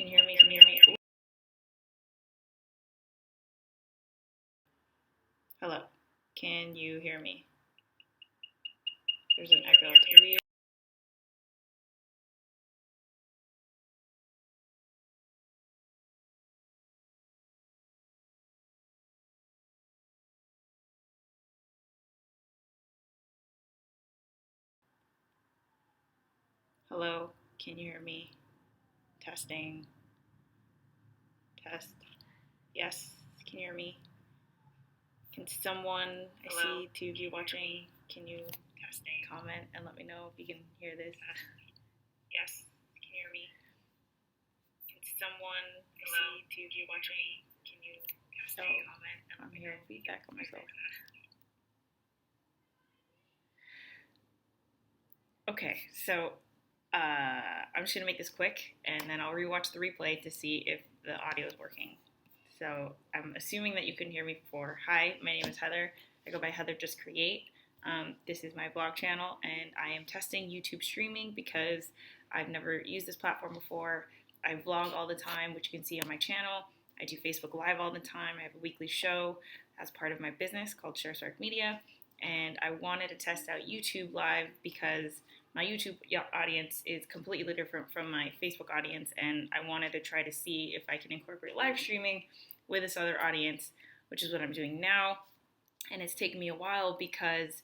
you hear me? Can you hear me? Ooh. Hello. Can you hear me? There's an echo. Hello. Can you hear me? Testing. Test. Yes. Can you hear me? Can someone, I see two of you watching, can you comment and let me know if you can hear this? Yes. Can you hear me? Can someone, I see two of you watching, can you comment and let me know feedback on myself? Okay, so I'm just gonna make this quick, and then I'll rewatch the replay to see if the audio is working. So I'm assuming that you couldn't hear me before. Hi, my name is Heather. I go by Heather Just Create. This is my vlog channel, and I am testing YouTube streaming because I've never used this platform before. I vlog all the time, which you can see on my channel. I do Facebook Live all the time. I have a weekly show as part of my business called ShareSpark Media, and I wanted to test out YouTube Live because my YouTube audience is completely different from my Facebook audience, and I wanted to try to see if I can incorporate live streaming with this other audience, which is what I'm doing now. And it's taken me a while because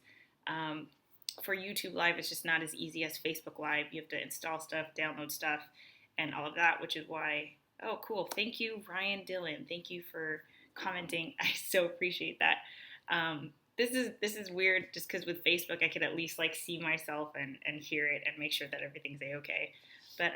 for YouTube Live, it's just not as easy as Facebook Live. You have to install stuff, download stuff, and all of that, which is why, oh, cool. Thank you, Ryan Dillon. Thank you for commenting. I so appreciate that. This is weird just because with Facebook I could at least like see myself and hear it and make sure that everything's a-okay. But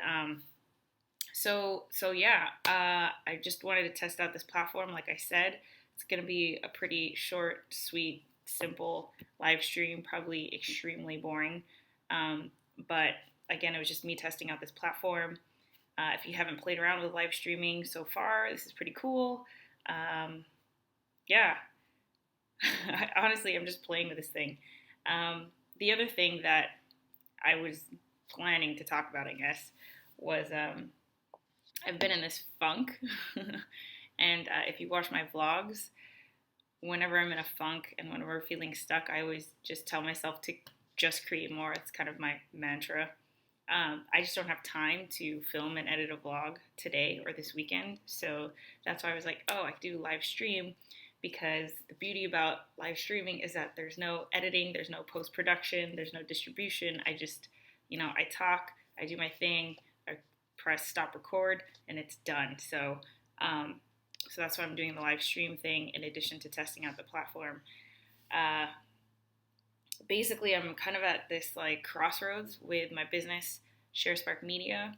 so yeah, I just wanted to test out this platform. Like I said, it's gonna be a pretty short, sweet, simple live stream, probably extremely boring. But again, it was just me testing out this platform. If you haven't played around with live streaming so far, this is pretty cool. Yeah, honestly, I'm just playing with this thing. The other thing that I was planning to talk about, I guess, was I've been in this funk. And if you watch my vlogs, whenever I'm in a funk and whenever I'm feeling stuck, I always just tell myself to just create more. It's kind of my mantra. I just don't have time to film and edit a vlog today or this weekend. So that's why I was like, oh, I could do a live stream because the beauty about live streaming is that there's no editing, there's no post production, there's no distribution. I just, I talk, I do my thing, I press stop record, and it's done. So that's why I'm doing the live stream thing in addition to testing out the platform. Uh, Basically, I'm kind of at this like crossroads with my business, ShareSpark Media.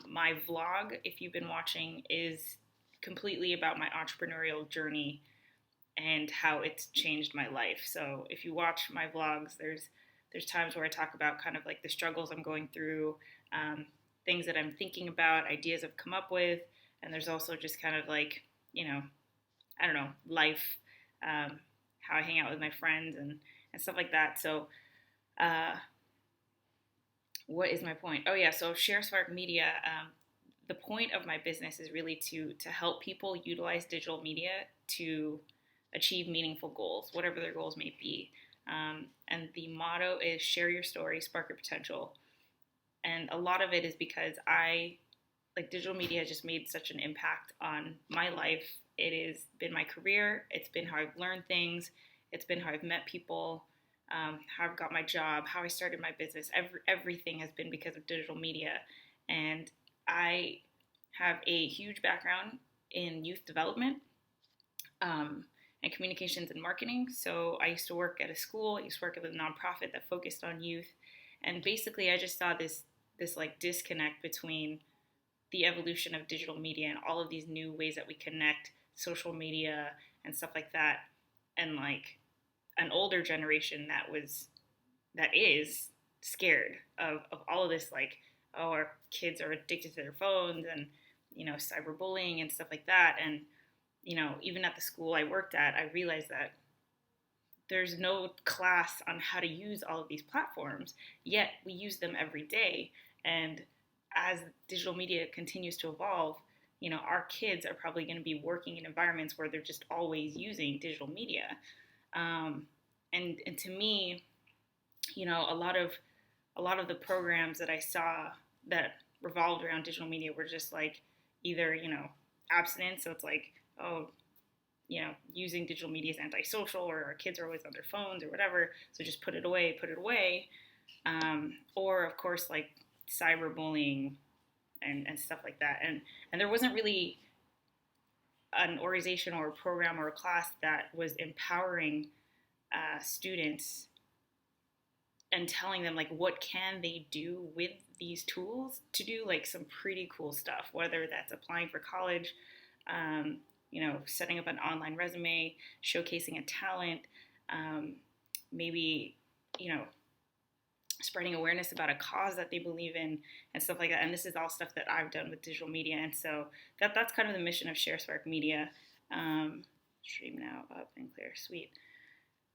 My vlog, if you've been watching, is completely about my entrepreneurial journey and how it's changed my life. So if you watch my vlogs, there's times where I talk about kind of like the struggles I'm going through, things that I'm thinking about, ideas I've come up with, and there's also just kind of like, I don't know, life, how I hang out with my friends and stuff like that. So, uh, what is my point? Oh yeah, so ShareSpark Media. The point of my business is really to help people utilize digital media to achieve meaningful goals, whatever their goals may be. And the motto is share your story, spark your potential. And a lot of it is because digital media just made such an impact on my life. It has been my career. It's been how I've learned things. It's been how I've met people, how I've got my job, how I started my business. Everything has been because of digital media. And I have a huge background in youth development and communications and marketing. So I used to work at a school. I used to work at a nonprofit that focused on youth. And basically, I just saw this like disconnect between the evolution of digital media and all of these new ways that we connect, social media and stuff like that, and like an older generation that is scared of all of this, like, oh, our kids are addicted to their phones and cyberbullying and stuff like that. And even at the school I worked at, I realized that there's no class on how to use all of these platforms, yet we use them every day. And as digital media continues to evolve, our kids are probably going to be working in environments where they're just always using digital media. Um, and to me, a lot of the programs that I saw that revolved around digital media were just like either abstinence, so it's like, oh, using digital media is antisocial, or our kids are always on their phones or whatever, so just put it away, or of course like cyberbullying and stuff like that, and there wasn't really an organization or a program or a class that was empowering students and telling them like what can they do with these tools to do like some pretty cool stuff, whether that's applying for college, um, setting up an online resume, showcasing a talent, maybe you know spreading awareness about a cause that they believe in and stuff like that. And this is all stuff that I've done with digital media, and so that's kind of the mission of ShareSpark Media. Stream now up and clear, sweet.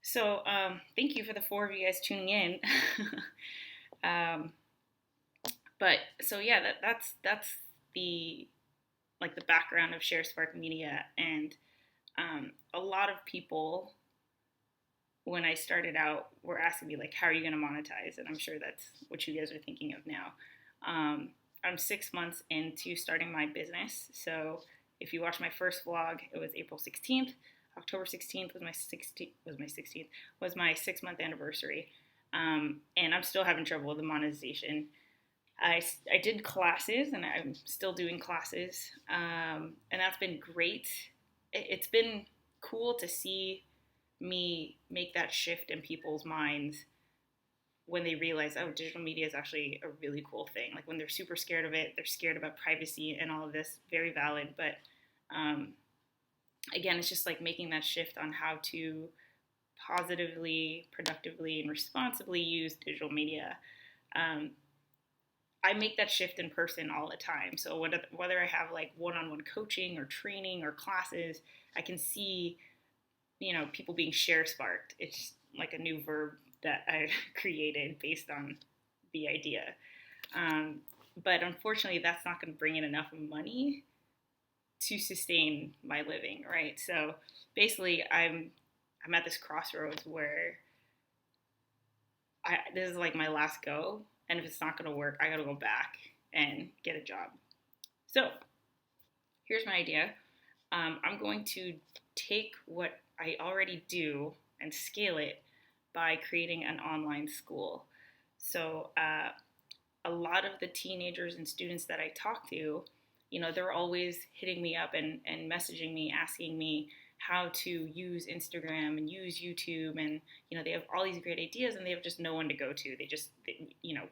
So thank you for the 4 of you guys tuning in. um, but so yeah, that's the like the background of ShareSpark Media, and a lot of people when I started out were asking me like, how are you going to monetize? And I'm sure that's what you guys are thinking of now. I'm 6 months into starting my business, so if you watch my first vlog, it was April 16th. October 16th was my 6-month anniversary, and I'm still having trouble with the monetization. I did classes, and I'm still doing classes, and that's been great. It's been cool to see me make that shift in people's minds when they realize, oh, digital media is actually a really cool thing. Like when they're super scared of it, they're scared about privacy and all of this, very valid. But again, it's just like making that shift on how to positively, productively, and responsibly use digital media. I make that shift in person all the time. So whether I have like one-on-one coaching or training or classes, I can see, people being share sparked. It's like a new verb that I created based on the idea. But unfortunately, that's not going to bring in enough money to sustain my living, right? So basically, I'm at this crossroads where this is like my last go, and if it's not going to work, I got to go back and get a job. So here's my idea. I'm going to take what I already do and scale it by creating an online school. So a lot of the teenagers and students that I talk to, they're always hitting me up and messaging me, asking me how to use Instagram and use YouTube, and they have all these great ideas, and they have just no one to go to.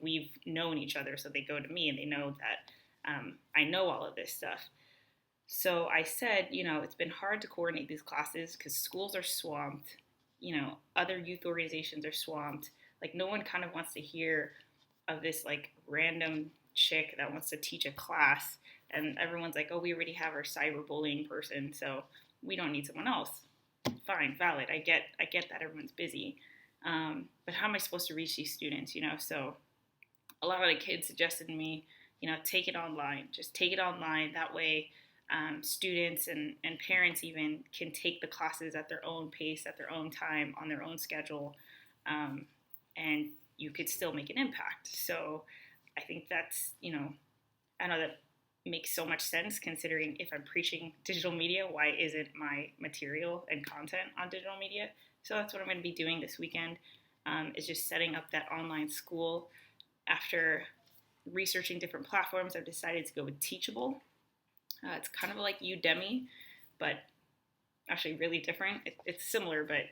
We've known each other, so they go to me, and they know that I know all of this stuff. So I said, it's been hard to coordinate these classes because schools are swamped. Other youth organizations are swamped. Like no one kind of wants to hear of this like random chick that wants to teach a class, and everyone's like, oh, we already have our cyberbullying person, so we don't need someone else. Fine, valid. I get that everyone's busy, but how am I supposed to reach these students? So a lot of the kids suggested to me, take it online. Just take it online. That way, students and parents even can take the classes at their own pace, at their own time, on their own schedule, and you could still make an impact. So I think that's, I know that makes so much sense considering if I'm preaching digital media, why isn't my material and content on digital media? So that's what I'm going to be doing this weekend, is just setting up that online school. After researching different platforms, I've decided to go with Teachable. It's kind of like Udemy, but actually really different. It's similar, but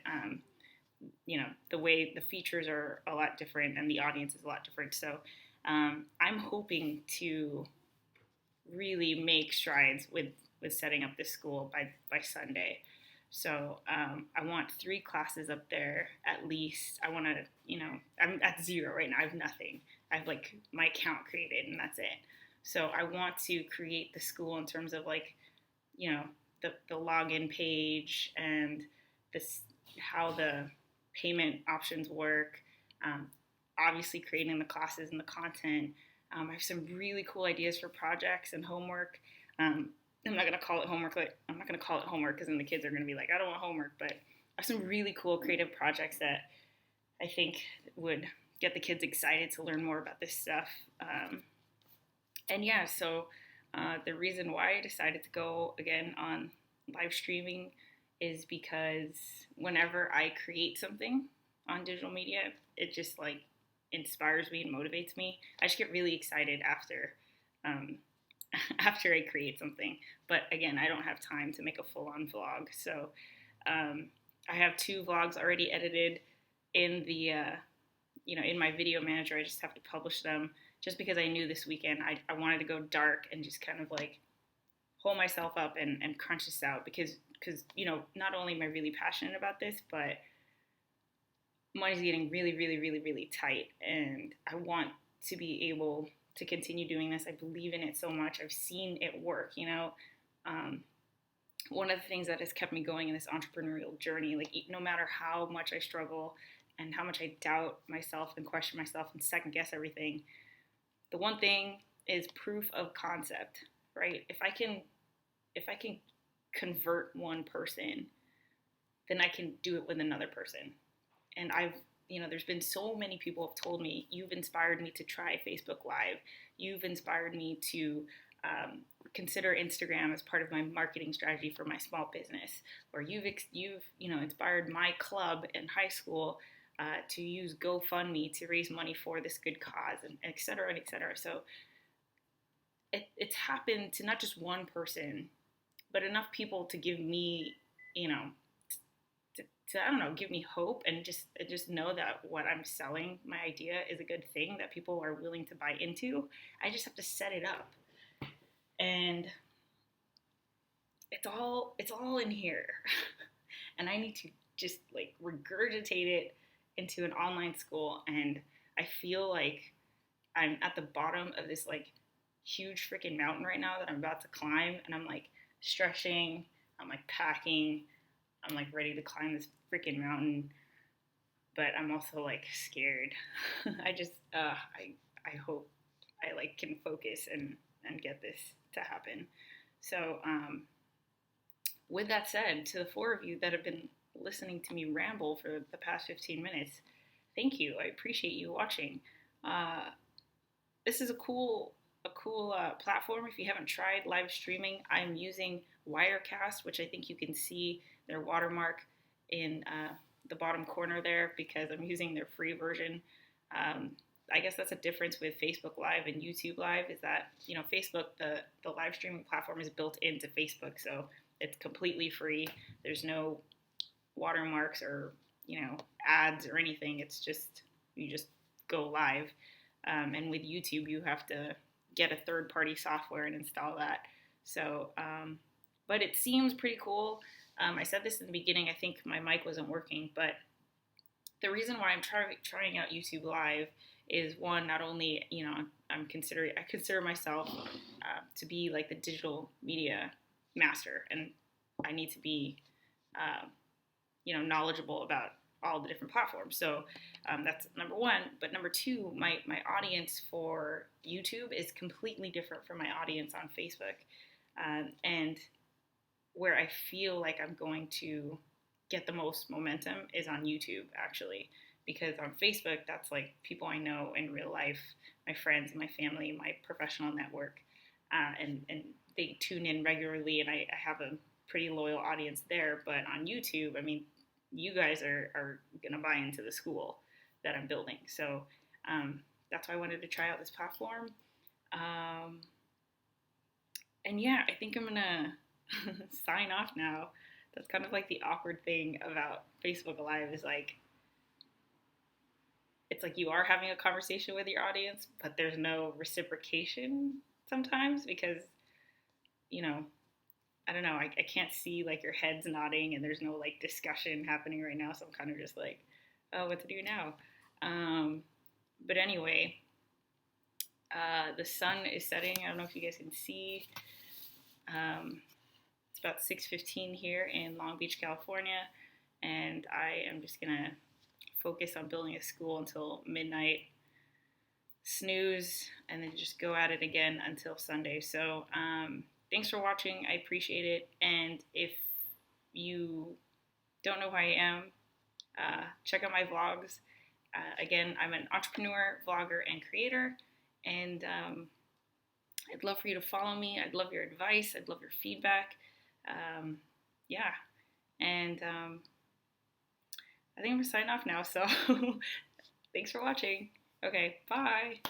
the way the features are a lot different and the audience is a lot different. So I'm hoping to really make strides with setting up this school by Sunday. So I want 3 classes up there at least. I want to, I'm at 0 right now. I have nothing. I have like my account created and that's it. So I want to create the school in terms of like, the login page and this, how the payment options work. Obviously creating the classes and the content, I have some really cool ideas for projects and homework. I'm not gonna call it homework. Like I'm not gonna call it homework because then the kids are gonna be like, I don't want homework. But I have some really cool creative projects that I think would get the kids excited to learn more about this stuff. And yeah, so the reason why I decided to go again on live streaming is because whenever I create something on digital media, it just like inspires me and motivates me. I just get really excited after um, after I create something. But again, I don't have time to make a full-on vlog, so I have 2 vlogs already edited in the in my video manager. I just have to publish them just because I knew this weekend I wanted to go dark and just kind of like hold myself up and crunch this out because not only am I really passionate about this, but money's getting really, really, really, really tight, and I want to be able to continue doing this. I believe in it so much. I've seen it work. Um, One of the things that has kept me going in this entrepreneurial journey, like no matter how much I struggle and how much I doubt myself and question myself and second guess everything, the one thing is proof of concept, right? If I can convert one person, then I can do it with another person. And there's been so many people have told me, you've inspired me to try Facebook Live. You've inspired me to consider Instagram as part of my marketing strategy for my small business. Or you've inspired my club in high school to use GoFundMe to raise money for this good cause, and et cetera, and et cetera. So it's happened to not just one person, but enough people to give me, to I don't know, give me hope and just know that what I'm selling, my idea, is a good thing that people are willing to buy into. I just have to set it up, and it's all in here, and I need to just like regurgitate it into an online school, and I feel like I'm at the bottom of this like huge freaking mountain right now that I'm about to climb, and I'm like stretching, I'm like packing, I'm like ready to climb this freaking mountain, but I'm also like scared. I just I hope I like can focus and get this to happen. So with that said, to the 4 of you that have been listening to me ramble for the past 15 minutes, thank you. I appreciate you watching. This is a cool platform. If you haven't tried live streaming, I'm using Wirecast, which I think you can see their watermark in the bottom corner there because I'm using their free version. I guess that's a difference with Facebook Live and YouTube Live is that, Facebook, the live streaming platform is built into Facebook, so it's completely free. There's no watermarks or, ads or anything. It's just, you just go live. And with YouTube, you have to get a third-party software and install that. So, but it seems pretty cool. I said this in the beginning. I think my mic wasn't working, but the reason why I'm trying out YouTube Live is one, not only I consider myself to be like the digital media master, and I need to be knowledgeable about all the different platforms. So that's number one. But number two, my audience for YouTube is completely different from my audience on Facebook, and where I feel like I'm going to get the most momentum is on YouTube, actually, because on Facebook, that's like people I know in real life, my friends, my family, my professional network, and they tune in regularly, and I have a pretty loyal audience there. But on YouTube, I mean, you guys are going to buy into the school that I'm building. So that's why I wanted to try out this platform. And yeah, I think I'm going to sign off now. That's kind of like the awkward thing about Facebook Live is like, it's like you are having a conversation with your audience, but there's no reciprocation sometimes because, I don't know, I can't see like your heads nodding and there's no like discussion happening right now. So I'm kind of just like, oh, what to do now? But anyway, the sun is setting. I don't know if you guys can see. It's about 6:15 here in Long Beach, California, and I am just gonna focus on building a school until midnight. snooze, and then just go at it again until Sunday. So thanks for watching. I appreciate it. And if you don't know who I am, check out my vlogs. Again, I'm an entrepreneur, vlogger, and creator. And I'd love for you to follow me. I'd love your advice. I'd love your feedback. Yeah. And I think I'm going to sign off now. So thanks for watching. Okay, bye.